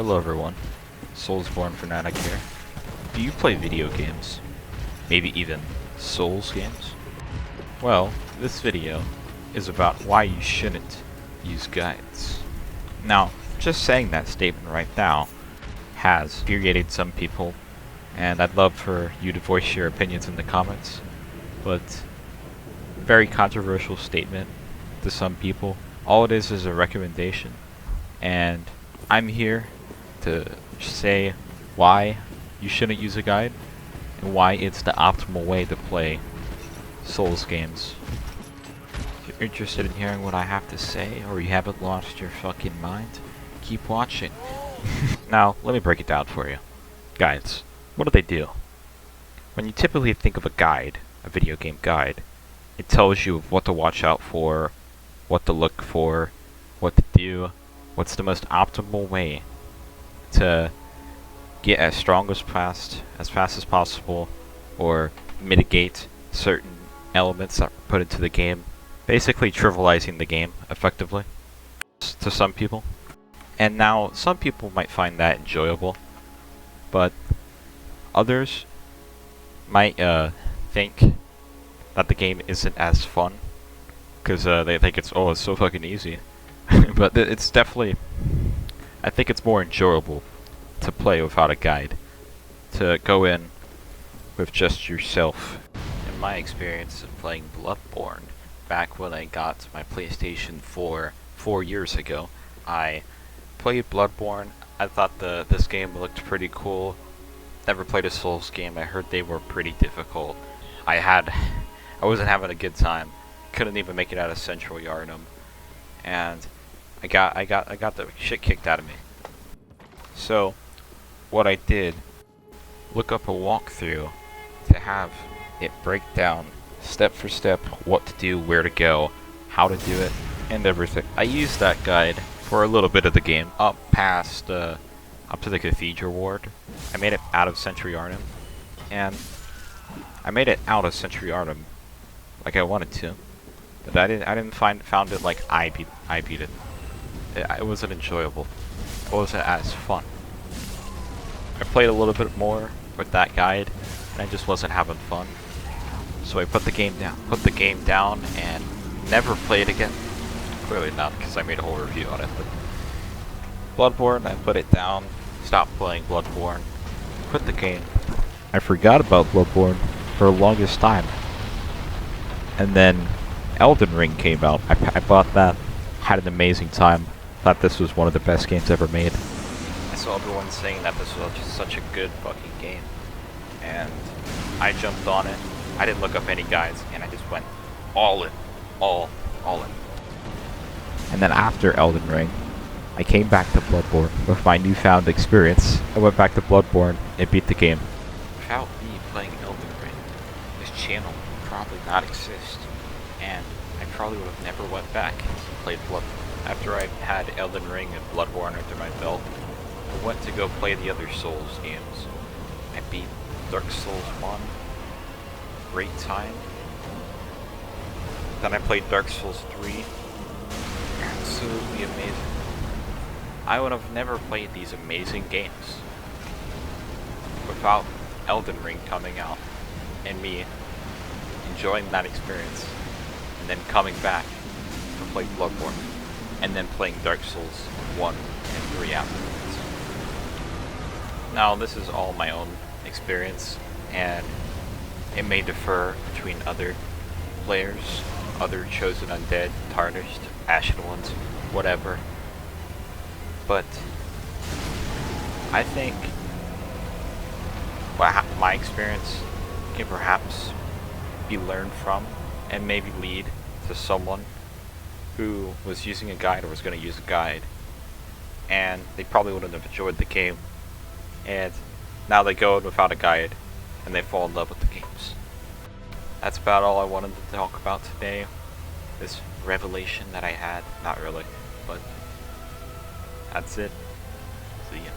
Hello everyone, soulsborne fanatic here. Do you play video games? Maybe even Souls games? Well, this video is about why you shouldn't use guides. Now, just saying that statement right now has infuriated some people, and I'd love for you to voice your opinions in the comments, but very controversial statement to some people. All it is a recommendation, and I'm here to say why you shouldn't use a guide and why it's the optimal way to play Souls games. If you're interested in hearing what I have to say, or you haven't lost your fucking mind, keep watching. Now, let me break it down for you. Guides, what do they do? When you typically think of a guide, a video game guide, it tells you what to watch out for, what to look for, what to do, what's the most optimal way to get as strong as fast as possible, or mitigate certain elements that are put into the game, basically trivializing the game effectively to some people. And now some people might find that enjoyable, but others might think that the game isn't as fun because they think it's so fucking easy. But it's definitely, I think it's more enjoyable to play without a guide, to go in with just yourself. In my experience of playing Bloodborne, back when I got my PlayStation 4 years ago, I played Bloodborne. I thought this game looked pretty cool. Never played a Souls game. I heard they were pretty difficult. I wasn't having a good time. Couldn't even make it out of Central Yharnam, and I got the shit kicked out of me. So what I did, look up a walkthrough to have it break down step for step what to do, where to go, how to do it, and everything. I used that guide for a little bit of the game, up to the Cathedral Ward. I made it out of Central Yharnam, and I made it out of Central Yharnam like I wanted to, but I didn't found it like I beat it. It wasn't enjoyable. It wasn't as fun. I played a little bit more with that guide, and I just wasn't having fun. So I put the game down, and never played again. Clearly not, because I made a whole review on it. But Bloodborne, I put it down, stopped playing Bloodborne, quit the game. I forgot about Bloodborne for the longest time. And then Elden Ring came out. I bought that, had an amazing time. Thought this was one of the best games ever made. I saw everyone saying that this was just such a good fucking game, and I jumped on it. I didn't look up any guides, and I just went all in, all in. And then after Elden Ring, I came back to Bloodborne with my newfound experience. I went back to Bloodborne and beat the game. Without me playing Elden Ring, this channel would probably not exist, and I probably would have never went back and played Bloodborne. After I had Elden Ring and Bloodborne under my belt, I went to go play the other Souls games. I beat Dark Souls 1. Great time. Then I played Dark Souls 3. Absolutely amazing. I would have never played these amazing games without Elden Ring coming out and me enjoying that experience, and then coming back to play Bloodborne, and then playing Dark Souls 1 and 3 afterwards. Now, this is all my own experience, and it may differ between other players, other chosen undead, tarnished, ashen ones, whatever. But I think my experience can perhaps be learned from and maybe lead to someone who was using a guide or was going to use a guide, and they probably wouldn't have enjoyed the game, and now they go in without a guide and they fall in love with the games. That's about all I wanted to talk about today. This revelation that I had, not really, but that's it. See ya.